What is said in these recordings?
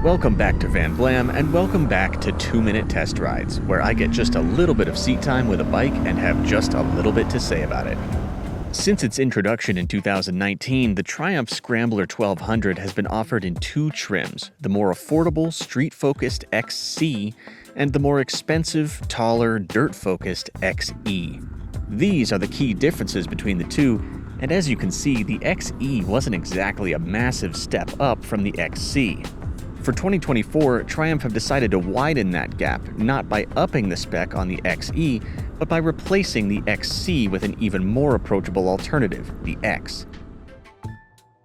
Welcome back to Van Blam, and welcome back to 2-Minute Test Rides, where I get just a little bit of seat time with a bike and have just a little bit to say about it. Since its introduction in 2019, the Triumph Scrambler 1200 has been offered in two trims, the more affordable, street-focused XC and the more expensive, taller, dirt-focused XE. These are the key differences between the two, and as you can see, the XE wasn't exactly a massive step up from the XC. For 2024, Triumph have decided to widen that gap, not by upping the spec on the XE, but by replacing the XC with an even more approachable alternative, the X.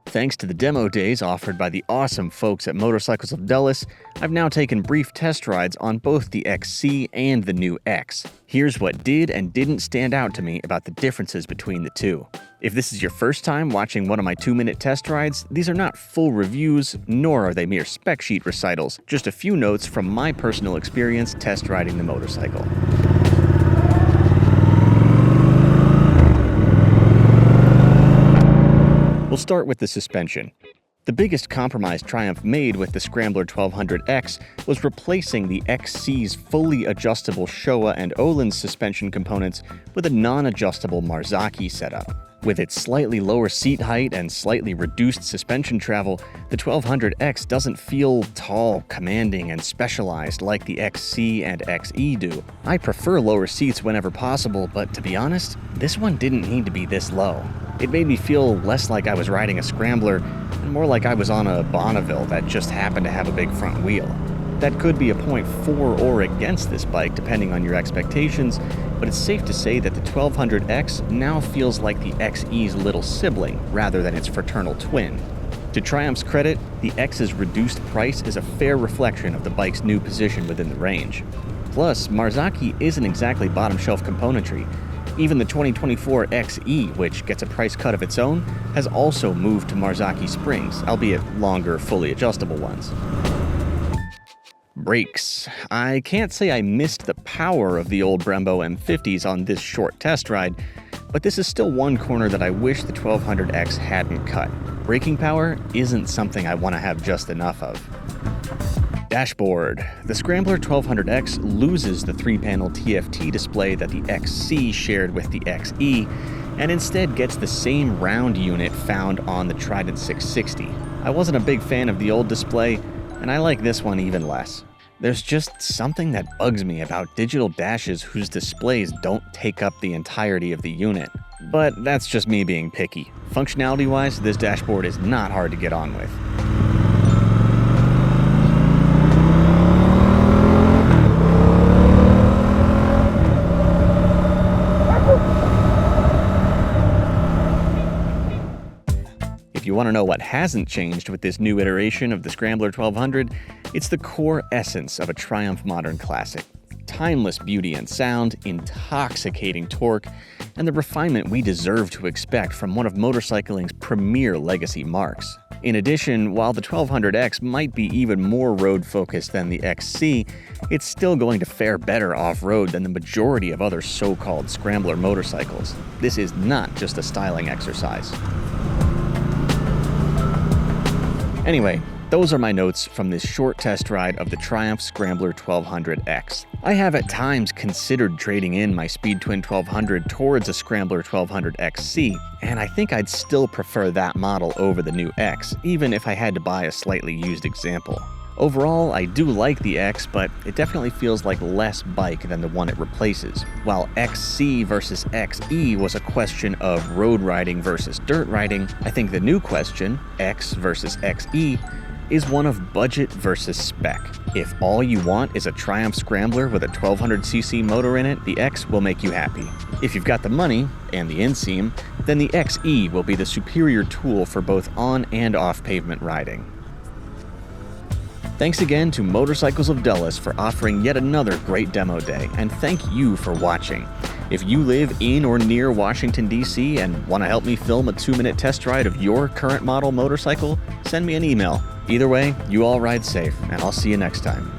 Thanks to the demo days offered by the awesome folks at Motorcycles of Dulles, I've now taken brief test rides on both the XC and the new X. Here's what did and didn't stand out to me about the differences between the two. If this is your first time watching one of my 2-minute test rides, these are not full reviews, nor are they mere spec sheet recitals, just a few notes from my personal experience test riding the motorcycle. We'll start with the suspension. The biggest compromise Triumph made with the Scrambler 1200X was replacing the XC's fully adjustable Showa and Öhlins suspension components with a non-adjustable Marzocchi setup. With its slightly lower seat height and slightly reduced suspension travel, the 1200X doesn't feel tall, commanding, and specialized like the XC and XE do. I prefer lower seats whenever possible, but to be honest, this one didn't need to be this low. It made me feel less like I was riding a Scrambler and more like I was on a Bonneville that just happened to have a big front wheel. That could be a point for or against this bike depending on your expectations, but it's safe to say that the 1200X now feels like the XE's little sibling rather than its fraternal twin. To Triumph's credit, the X's reduced price is a fair reflection of the bike's new position within the range. Plus, Marzocchi isn't exactly bottom-shelf componentry. Even the 2024 XE, which gets a price cut of its own, has also moved to Marzocchi springs, albeit longer, fully adjustable ones. Brakes. I can't say I missed the power of the old Brembo M50s on this short test ride, but this is still one corner that I wish the 1200X hadn't cut. Braking power isn't something I want to have just enough of. Dashboard. The Scrambler 1200X loses the 3-panel TFT display that the XC shared with the XE, and instead gets the same round unit found on the Trident 660. I wasn't a big fan of the old display, and I like this one even less. There's just something that bugs me about digital dashes whose displays don't take up the entirety of the unit. But that's just me being picky. Functionality-wise, this dashboard is not hard to get on with. If you want to know what hasn't changed with this new iteration of the Scrambler 1200, it's the core essence of a Triumph modern classic. Timeless beauty and sound, intoxicating torque, and the refinement we deserve to expect from one of motorcycling's premier legacy marks. In addition, while the 1200X might be even more road-focused than the XC, it's still going to fare better off-road than the majority of other so-called Scrambler motorcycles. This is not just a styling exercise. Anyway, those are my notes from this short test ride of the Triumph Scrambler 1200X. I have at times considered trading in my Speed Twin 1200 towards a Scrambler 1200XC, and I think I'd still prefer that model over the new X, even if I had to buy a slightly used example. Overall, I do like the X, but it definitely feels like less bike than the one it replaces. While XC versus XE was a question of road riding versus dirt riding, I think the new question, X versus XE, is one of budget versus spec. If all you want is a Triumph Scrambler with a 1200cc motor in it, the X will make you happy. If you've got the money, and the inseam, then the XE will be the superior tool for both on and off pavement riding. Thanks again to Motorcycles of Dulles for offering yet another great demo day, and thank you for watching. If you live in or near Washington, D.C. and want to help me film a 2-minute test ride of your current model motorcycle, send me an email. Either way, you all ride safe, and I'll see you next time.